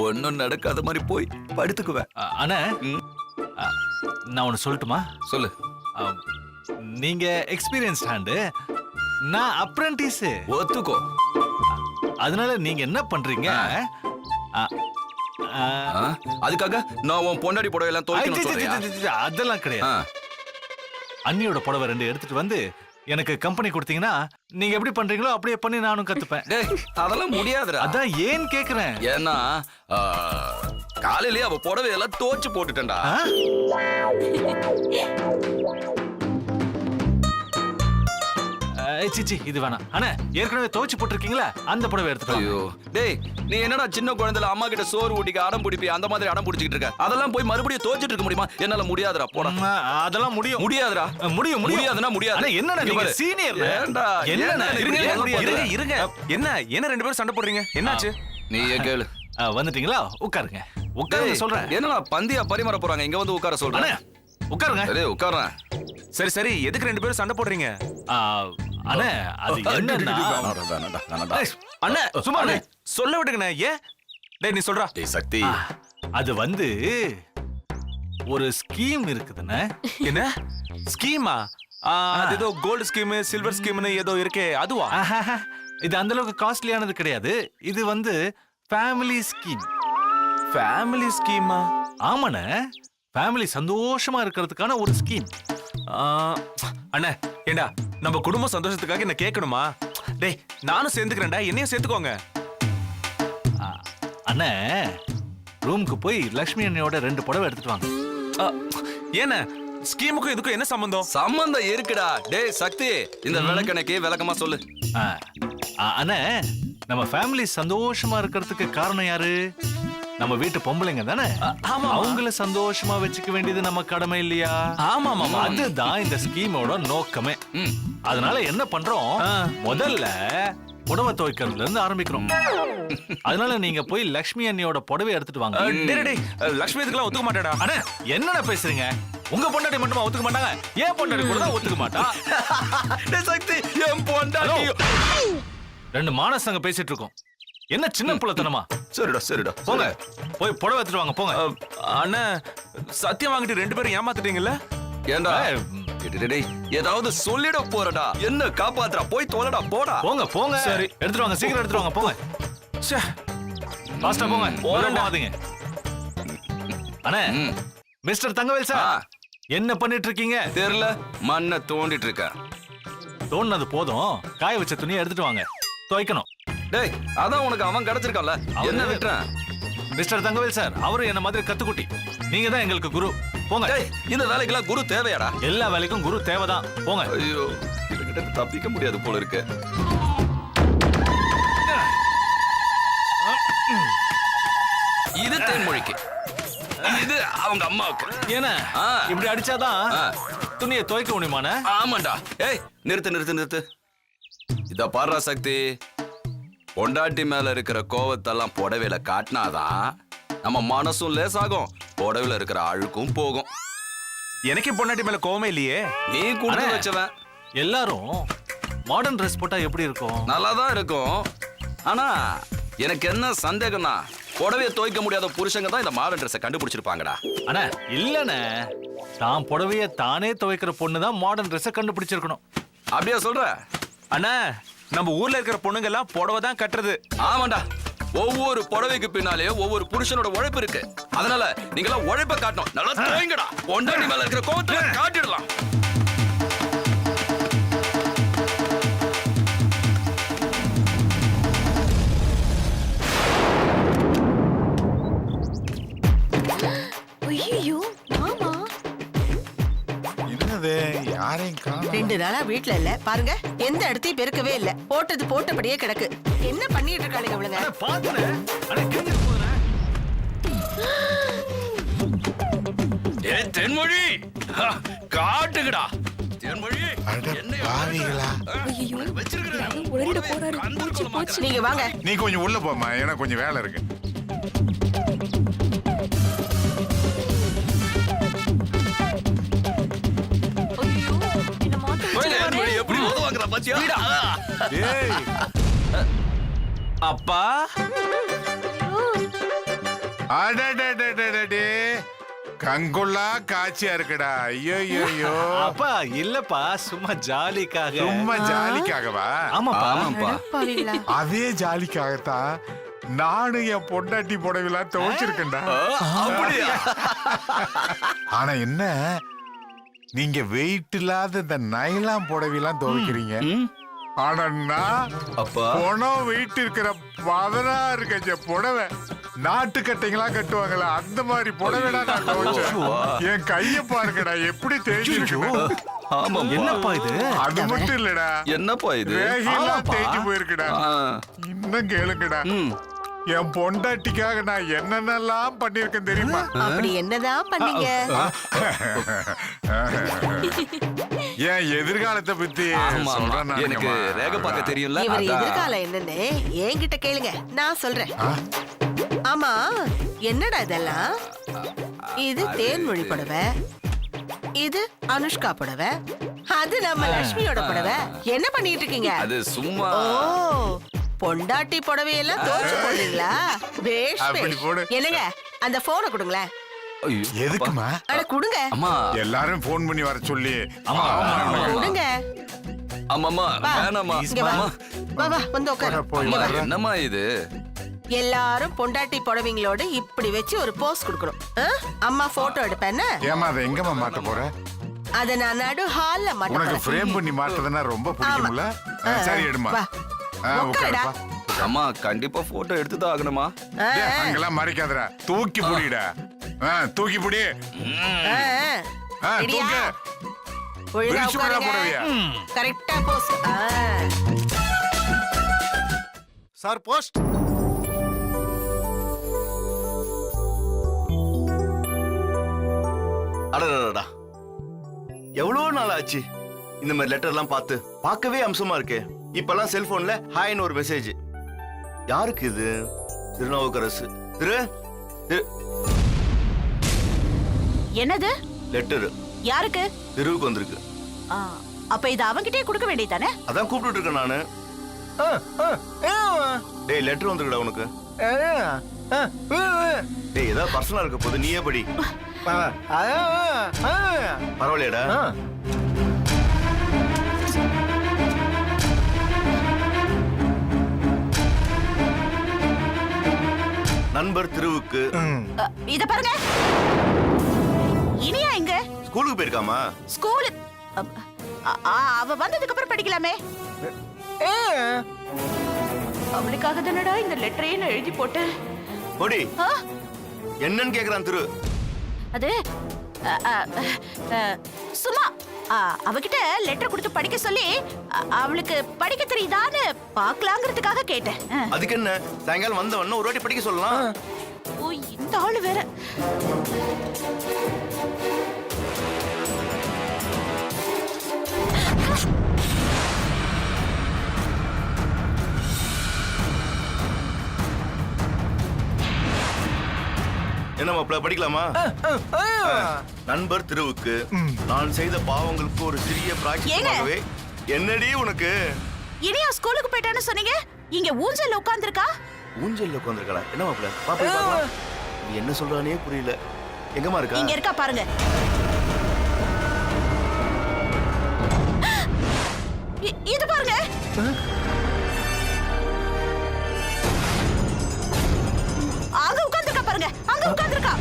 ஒன்னும் நடக்காத மாதிரி போய் படுத்துக்குவேன். அண்ணே ம். நான் ஒன்னு சொல்லட்டுமா? சொல்லு. அ, நீங்க எக்ஸ்பீரியன்ஸ் ஹேண்டு, நான் அப்ரெண்டிஸ். ஒத்துக்கோ. அதனால நீங்க என்ன பண்றீங்க? அ, அ, ஆ? அதுக்காக நான் உன் பொண்டாடி புடவை எல்லாம் ஐ, துவைக்கணும் சி, சி, சொல்றியா? சி, சி, அதெல்லாம் கிடையாது. அண்ணியோட புடவை 2 எடுத்துட்டு வந்து எனக்கு கம்பெனி கொடுத்தீங்கன்னா நீங்க எப்படி பண்றீங்களோ அப்படியே பண்ணி நானும் கத்துப்பேன். டேய், அதெல்லாம் முடியாதுடா. அதான் ஏன் கேக்குறேன். ஏன்னா காலையிலேயே அவ புடவை எல்லாம் தோச்சு போட்டுட்டேன்டா. ஆ? சிச்சி இது வேணாம். அண்ணா ஏற்கனவே துவைச்சு போட்டிருக்கீங்களா, அந்த புடவை எடுத்துட்டு வாங்க. ஐயோ டேய், நீ என்னடா சின்ன குழந்தைல அம்மா கிட்ட சோறு ஊட்டிக்க அடம் பிடிப்பி அந்த மாதிரி அடம் பிடிச்சிட்டு இருக்க? அதெல்லாம் போய் மறுபடியும் தோச்சிட்டு இருக்க முடியுமா? என்னால முடியாதுடா. போடா. அதெல்லாம் முடியும். முடியாதுடா. முடியும் முடியாதுன்னா முடியாது. அண்ணா என்னண்ணா நீங்க சீனியர். ஏன்டா? என்னண்ணா இருங்க, இருங்க இருங்க என்ன ரெண்டு பேரும் சண்டை போடுறீங்க? என்னாச்சு? நீயே கேளு. வந்துட்டீங்களா? உட்காருங்க உட்காருங்க சொல்றேன். என்னடா பந்தியா பரிமாற போறாங்க, இங்க வந்து உட்கார சொல்றேன். அண்ணா உட்காருங்க. சரி உட்கார்றேன். சரி எதுக்கு ரெண்டு பேரும் சண்டை போடுறீங்க? அண்ணா அது என்னன்னா வேணாம்டா. அண்ணா சும்மா அண்ணே, சொல்ல விடுங்கண்ணே. ஏன்? டேய் நீ சொல்றா. டேய் சக்தி, அது வந்து ஒரு ஸ்கீம் இருக்குதுண்ணே. என்ன ஸ்கீமா? அது ஏதோ கோல்டு ஸ்கீம் சில்வர் ஸ்கீம்னு ஏதோ இருக்கே, அதுவா? ஆஹாஹா. இது அந்த அளவுக்கு காஸ்ட்லியானது கிடையாது. இது வந்து ஃபேமிலி ஸ்கீம். Family schema? ஆமாண்ணே, ஃபேமிலி சந்தோஷமா இருக்கிறதுக்கான ஒரு ஸ்கீம். அண்ணா ஏண்டா நம்ம குடும்ப சந்தோஷத்துக்காக என்ன கேட்கணுமா? டேய் நானும் சேர்ந்துக்கிறேன்டா, என்னையும் சேர்த்துக்கோங்க. அண்ணே ரூமுக்கு போய் லக்ஷ்மி அண்ணியோட 2 புடவை எடுத்துட்டு வாங்க. ஏன்னா ஸ்கீமுக்கும் இதுக்கும் என்ன சம்பந்தம்? சம்பந்தம் இருக்குடா. டேய் சக்தி, இந்த விளக்கணைக்கு விளக்கமா சொல்லு. அண்ணே நம்ம ஃபேமிலி சந்தோஷமா இருக்கிறதுக்கு காரணம் யாரு? நம்ம வீட்டு பொம்பளைங்க தானே. ஆமா. அவங்கள சந்தோஷமா வச்சுக்க வேண்டியது நம்ம கடமை இல்லையா? ஆமா மாமா. அதுதான் இந்த ஸ்கீமோட நோக்கமே. அதனால என்ன பண்றோம், முதல்ல புடவை துவைக்கிறதுல இருந்து ஆரம்பிக்கிறோம். அதனால நீங்க போய் லக்ஷ்மி அண்ணியோட புடவை எடுத்துட்டு வாங்க. டேய் லக்ஷ்மி இதுக்கெல்லாம் ஒத்துக்க மாட்டாடா. அண்ணே என்னடா பேசுறீங்க? உங்க பொண்டாட்டி மட்டுமா ஒத்துக்க மாட்டாங்க? ஏன் பொண்டாட்டி கூட தான் ஒத்துக்க மாட்டா? டேய் சக்தி, என் பொண்டாட்டி. 2 மானசங்க பேசிட்டு இருக்கோம். என்ன சின்ன புள்ளத்தனமா? சரிடா போங்க போய் புடவை எடுத்துட்டு வாங்க போங்க. அண்ணா சத்தியம் வாங்கிட்டு 2 பேரும் ஏமாத்திட்டீங்கல்ல? ஏண்டா டேய், ஏதாவது சொல்லிட போறடா. என்ன காப்பாத்துறா? போய் தோலடா, போடா. போங்க போங்க. சரி. எடுத்துட்டு வாங்க, சீக்கிரம் எடுத்துட்டு வாங்க போங்க. ச்சே, ஃபாஸ்டா போங்க. போகாதீங்க. அண்ணே ம். மிஸ்டர் தங்கவேல் சார், என்ன பண்ணிட்டு இருக்கீங்க? தெரியல, மண்ணை தோண்டிட்டு இருக்க. தோணுனது போதும், காய வச்ச துணியை எடுத்துட்டு வாங்க, துவைக்கணும். டேய், அதான் உனக்கு அவன் கிடைச்சிருக்கான்ல, என்ன விட்டுறேன்? மிஸ்டர் தங்கவேல் சார், அவரும் என்ன மாதிரி கத்துக்குட்டி. நீங்க தான் எங்களுக்கு குரு. போங்க. டேய், இந்த வேலைக்கெல்லாம் குரு தேவையாடா? எல்லா வேலைக்கும் குரு தேவைதான். போங்க. ஐயோ, இவகிட்ட தப்பிக்க முடியாது போல இருக்கு. இது தேன்மொழிக்கு, இது அவங்க அம்மாவுக்கு. ஏன்னா இப்படி அடிச்சாதான் துணியை துவைக்க முடியுமாண்ணே? ஆமாண்டா. ஏய் நிறுத்து. இத பாடுறா சக்தி, பொண்டாட்டி மேல இருக்கிற கோவத்தெல்லாம் புடவையில காட்டினாதான் நம்ம மனசும் லேசாகும், புடவையில இருக்கிற அழுக்கும் போகும். எனக்கே பொண்டாட்டி மேல கோவமே இல்லையே. நீ கொடுத்து வச்சவன். எல்லாரும் மாடர்ன் ட்ரெஸ் போட்டா எப்படி இருக்கும்? நல்லாதான் இருக்கும். ஆனா எனக்கு என்ன சந்தேகம்னா, புடவைய துவைக்க முடியாத புருஷங்க தான் இந்த மாடர்ன் ட்ரெஸ்ஸை கண்டுபிடிச்சிருப்பாங்கடா. அண்ணா இல்லண்ணே, தான் புடவைய தானே துவைக்கிற பொண்ணு தான் மாடர்ன் ட்ரெஸ்ஸை கண்டுபிடிச்சிருக்கணும். அப்படியா சொல்ற? அண்ணா நம்ம ஊர்ல இருக்கிற பொண்ணுங்க எல்லாம் புடவை தான் கட்டுறது. ஆமாண்டா, ஒவ்வொரு புடவைக்கு பின்னாலே ஒவ்வொரு புருஷனோட உழைப்பு இருக்கு. அதனால நீங்க எல்லாம் உழைப்ப காட்டணும். நல்லா துவைங்கடா. பொண்டாட்டி மேல இருக்கிற கோவத்தை காட்டிடலாம். ஐயோ மாமா, என்னது யாரையும் காணோம். 2 நாளா வீட்ல இல்ல பாருங்க, எந்த இடத்தையும் பெருக்கவே இல்ல, போட்டது போட்டபடியே கிடக்கு. என்ன பண்ணிட்டு இருக்காளுங்க இவளுங்க? பாத்துறே. அண்ணா கிழிஞ்சு போகுதுண்ணே. ஏய் தென்மொழி, காட்டுங்கடா. தென்மொழி, அட பாவிகளா. நீங்க வாங்க. நீ கொஞ்சம் உள்ள போமா, எனக்கு கொஞ்சம் வேலை இருக்கு. தென்மொழி எப்படி உதவாங்கறா பாத்தியா? அப்பா அடடடடடடே. கங்குள்ளா காட்சியா இருக்குடா. ஐயோ அப்பா இல்லப்பா சும்மா ஜாலிக்காக. சும்மா ஜாலிக்காகவா? ஆமாப்பா. ஆமாப்பா. அடப்பாவிங்களா. அதே ஜாலிக்காகத்தான் நானும் என் பொண்டாட்டி புடவைலாம் துவைச்சிருக்கேன்டா. அப்படியா? ஆனா என்ன, நீங்க வெயிட் இல்லாத இந்த நைலான் புடவைலாம் துவைக்கிறீங்க. ம். ஆனா நான் அப்பா பணம் வெயிட் இருக்கிற 16 கஜ புடவை, நாட்டுக்கட்டைங்களா கட்டுவாங்களா அந்த மாதிரி புடவைடா நான் துவைச்சேன். என் கைய பாருங்கடா எப்படி தேய்ச்சிருக்கு. ஆமா. என்னப்பா இது? அது மட்டும் இல்லடா, என்னப்பா இது? ரேகையெல்லாம் தேய்ச்சி போயிருக்குடா. ஆ. இன்னும் கேளுங்கடா, ம். என் பொண்டாட்டிக்காக நான் என்னென்னலாம் பண்ணிருக்கேன் தெரியுமா? அப்படி என்னதான் பண்ணீங்க? என் எதிர்காலத்தை பத்தி ஆமா, சொல்றேன் எனக்கு நானுங்கம்மா. ரேகை பார்க்க தெரியும்ல. இவர் அதான். எதிர்காலம் என்னன்னு என்கிட்ட கேளுங்க, நான் சொல்றேன். ஆமா, என்னடா இதெல்லாம்? இது தேன்மொழி புடவை, இது அனுஷ்கா புடவை, அது நம்ம லட்சுமியோட புடவை. என்ன பண்ணிட்டு இருக்கீங்க? அது சும்மா. ஓ, பொண்டாட்டி புடவையெல்லாம் தோச்சு போடுறீங்களா? பேஷ் அப்படி பேஷ். போடு. என்னங்க, அந்த போனை கொடுங்களேன். ஐயோ, எதுக்குமா? அட கொடுங்க, அம்மா. எல்லாரும் போன் பண்ணி வர சொல்லி. ஆமா. கொடுங்க. ஆமாம்மா, வா. வேணாம்மா. இங்க வா. அம்மா. வா வா, வந்து உட்காரு. போய் இங்க வா. வரேன். என்னம்மா இது? எல்லாரும் பொண்டாட்டி புடவைங்களோட இப்படி வச்சு ஒரு போஸ் கொடுக்கணும். ஆ? அம்மா போட்டோ எடுப்பேன்னு ஏமா அதை எங்கம்மா மாட்ட போற? அத நான் நடு ஹால்ல உனக்கு மாட்டேன். ஃப்ரேம் பண்ணி மாட்டதுன்னா ரொம்ப பிடிக்கும்ல? சரி எடுமா. வா. உட்காருடா. உட்காருப்பா. அம்மா கண்டிப்பா போட்டோ எடுத்து தான் ஆகணுமா? டேய், அங்கெல்லாம் மறைக்காதடா, தூக்கி புடிடா. தூக்கி புடி. ரெடியா? தூக்கு. ஒழுங்கா விரிச்சு விடா உட்காருங்க. புடவைய. கரெக்டா போஸ். Sir post. அடடா, எவ்வளோ நாள் ஆச்சு இந்த மாதிரி லெட்டர்லாம் பார்த்து. பார்க்கவே அம்சமா இருக்கு. இப்பெல்லாம் செல்போன்ல ஹாய்னு ஒரு மெசேஜ். யாருக்கு இது? திருநாவுக்கரசு. என்னது லெட்டர் யாருக்கு? தெருவுக்கு வந்திருக்கு. அப்ப இது அவங்கிட்டே கொடுக்க வேண்டியதானே? அதான் கூப்பிட்டு இருக்கேன் நானு. டேய் லெட்டர் வந்திருக்குடா உனக்கு. டேய் ஏதாவது பர்சனலா இருக்க போது நீயே படி. பரவாயில்லையடா. நண்பர் திருவுக்கு. இத பாருங்க. இனியா எங்க? ஸ்கூலுக்கு போயிருக்காமா? ஸ்கூல் அவ வந்ததுக்கு அப்புறம் படிக்கலாமே. அவளுக்காக தானடா இந்த லெட்டரையே நான் எழுதி போட்டேன். போடி. என்னன்னு கேக்குறான் திரு. அது சும்மா அவகிட்ட லெட்டர் கொடுத்து படிக்க சொல்லி அவளுக்கு படிக்க தெரியுதான்னு பாக்கலாங்கிறதுக்காக கேட்டேன். அதுக்கு என்ன, சாயங்காலம் வந்த உடனே ஒரு வாட்டி படிக்க சொல்லலாம். ஓ, இந்த ஆளு வேற. என்ன மாப்ள படிக்கலாமா? நண்பர் திருவுக்கு நான் செய்த பாவங்களுக்கு ஒரு சிறிய பிராயச்சித்தமாகவே. என்னடி உனக்கு? இனியா ஸ்கூலுக்கு போயிட்டான்னு சொன்னீங்க, இங்க ஊஞ்சல்ல உட்கார்ந்திருக்கா. ஊஞ்சல்ல உட்கார்ந்திருக்கா? என்ன மாப்ள? பாப்பா நீ என்ன சொல்றானே புரியல. எங்கம்மா இருக்கா? இங்க இருக்கா பாருங்க. இது பாருங்க. அங்க உட்கார்ந்திருக்கா பாருங்க, அங்க உட்கார்ந்திருக்கா.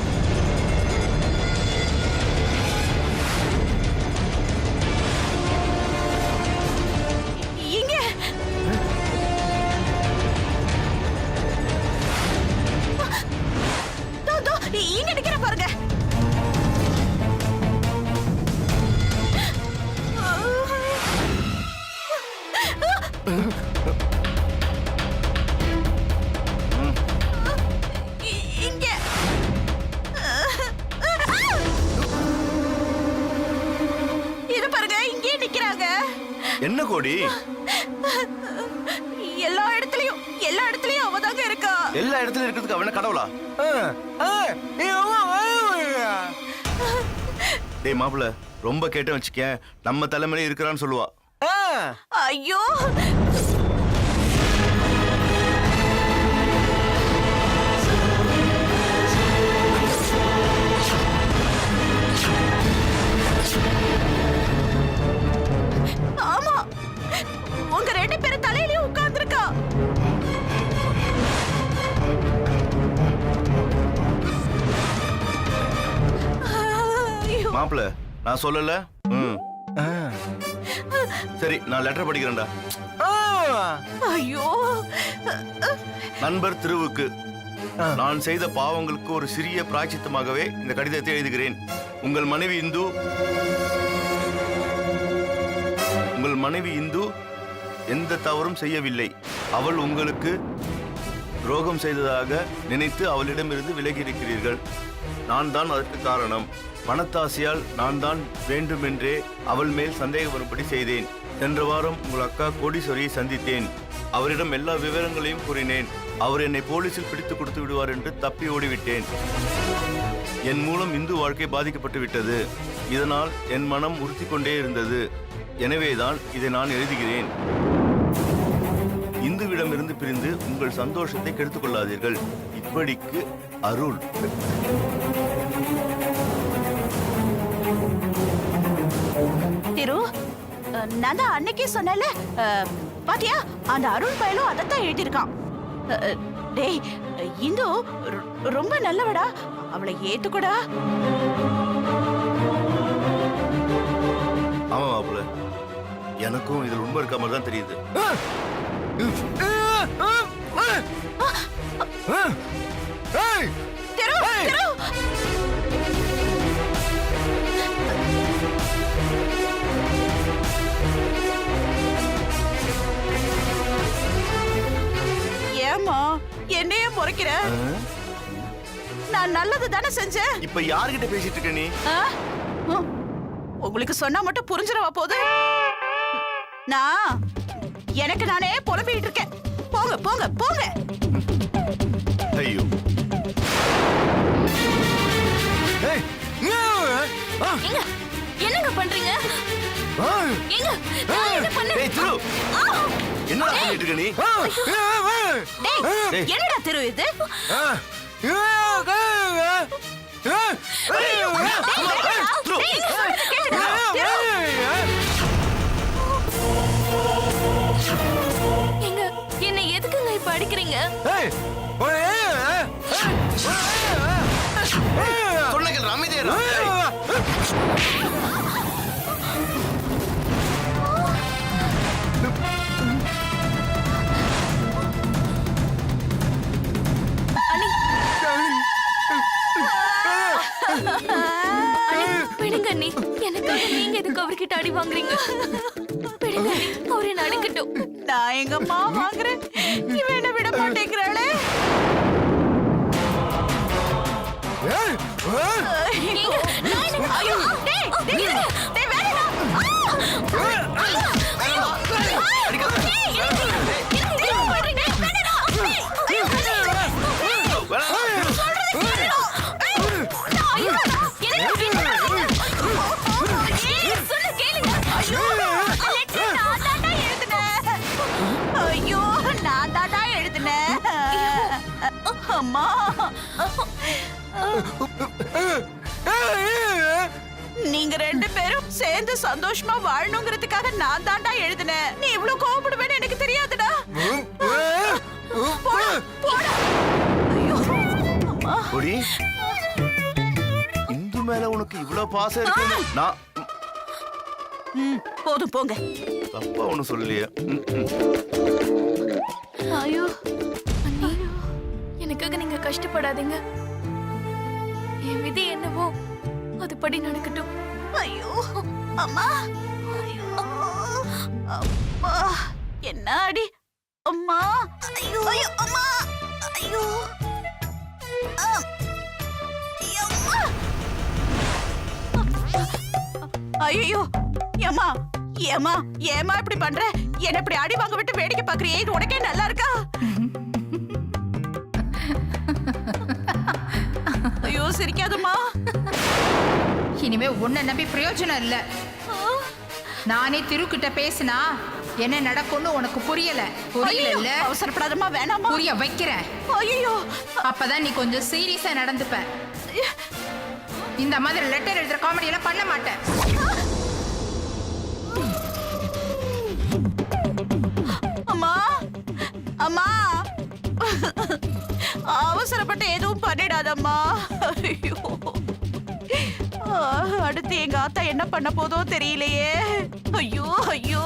இங்க இங்க நிக்கிற பாருங்க. இங்க இது பாருங்க, இங்கே நிக்கிறாங்க. என்ன கோடி? எல்லா இடத்துலயும் அவதாங்க இருக்கா. எல்லா இடத்துலயும் இருக்கிறதுக்கு அவன கடவுளா? டேய் மாப்ள, ரொம்ப கேட்ட வச்சுக்க, நம்ம தலைமையில இருக்கிறான்னு சொல்லுவா. ஐயோ, மாப்பிள நான் சொல்லல. சரி நான் லெட்டர் படிக்கிறேன்டா. ஐயோ நண்பர் திருவுக்கு நான் செய்த பாவங்களுக்கு ஒரு சிறிய பிராய்ச்சித்தமாகவே இந்த கடிதத்தை எழுதுகிறேன். உங்கள் மனைவி இந்து எந்த தவறும் செய்யவில்லை. அவள் உங்களுக்கு துரோகம் செய்ததாக நினைத்து அவளிடமிருந்து விலகி இருக்கிறீர்கள். நான் தான் அதற்கு காரணம். பணத்தாசையால் நான் தான் வேண்டுமென்றே அவள் மேல் சந்தேகம் வரும்படி செய்தேன். சென்ற வாரம் உங்கள் அக்கா கோடீஸ்வரியை சந்தித்தேன். அவரிடம் எல்லா விவரங்களையும் கூறினேன். அவர் என்னை போலீசில் பிடித்து கொடுத்து விடுவார் என்று தப்பி ஓடிவிட்டேன். என் மூலம் இந்து வாழ்க்கை பாதிக்கப்பட்டு விட்டது. இதனால் என் மனம் உறுத்தி கொண்டே இருந்தது. எனவேதான் இதை நான் எழுதுகிறேன். இந்துவிடமிருந்து பிரிந்து உங்கள் சந்தோஷத்தை கெடுத்துக் கொள்ளாதீர்கள். இப்படிக்கு அருள். திரு, நான் தான் அன்னைக்கே சொன்னேன்ல, பாத்தியா அந்த அருள் பயலும் அதைத்தான் எழுதியிருக்கான். டேய் இந்து ரொம்ப நல்லவடா, அவளை ஏத்துக்கூடா. ஆமா மாப்பிள்ள, எனக்கும் இதில் உண்மை இருக்க மாதிரி தான் தெரியுது. திரு, திரு. ஏமா என்னையே முறைக்கிற? நான் நல்லது தானே செஞ்சேன். இப்ப யார்கிட்ட பேசிட்டு இருக்க நீ? உங்களுக்கு சொன்னா மட்டும் புரிஞ்சிடவா போது? நான் எனக்கு நானே புலம்பிட்டு இருக்கேன். போங்க போங்க போங்க. ஐயோ என்னங்க பண்றீங்க? என்ன பண்ணிட்டு இருக்க நீ? என்னடா திரு இது? என்னை எதுக்குங்க இப்ப அடிக்கிறீங்க? சொன்னகள் அமைதியா. விடுங்க அண்ணி, எனக்காக நீங்க எதுக்கு அவர்கிட்ட அடி வாங்குறீங்க? விடுங்க அண்ணி, அவர் என்ன அடிக்கட்டும். நான் எங்கம்மா வாங்குறேன், இவன் என்ன விட மாட்டேங்கிறாளே. ஐயோ, டேய், டேய், டேய், வேணாடா. ஐயோ, நான் தாண்டா எழுதினேன். அம்மா, நீங்க ரெண்டு பேரும் சேர்ந்து சந்தோஷமா வாழணுங்கிறதுக்காக நான் தாண்டா எழுதினேன். நீ இவ்வளவு கோவப்படுவேன்னு எனக்கு தெரியாதுடா. போடா, போடா. ஐயோ, அம்மா. கொடி, இந்து மேல உனக்கு இவ்வளவு பாசம் இருக்கு. நான் போதும் போங்க. தப்பா ஒண்ணு சொல்லலையே. ஐயோ அண்ணி, எனக்காக நீங்க கஷ்டப்படாதீங்க. என் விதி என்னவோ அதுபடி நடக்கட்டும். ஐயோ அம்மா, ஐயோ அம்மா, என்ன அடி அம்மா. ஐயோ ஐயோ அம்மா, ஐயோ ஐயோ ஏமா ஏமா ஏமா இப்படி பண்ற? என்ன இப்படி அடி வாங்க விட்டு வேடிக்கை பாக்குறியே, இது உனக்கே நல்லா இருக்கா? ஐயோ சிரிக்காதம்மா. இனிமே உன்னை நம்பி பிரயோஜனம் இல்ல. நானே திருக்கிட்ட பேசினா என்ன நடக்கும்னு உனக்கு புரியல. புரியல. அவசரப்படாதம்மா, வேணாமா. புரிய வைக்கிறேன். ஐயோ, அப்பதான் நீ கொஞ்சம் சீரியஸா நடந்துப்ப. இந்த மாதிரி லெட்டர் எழுதுற காமெடி எல்லாம் பண்ண மாட்டேன். அம்மா அம்மா, அவசரப்பட்டு எதுவும் பண்ணிடாதம்மா. ஐயோ, அடுத்து எங்க ஆத்தா என்ன பண்ண போதோ தெரியலையே. ஐயோ ஐயோ.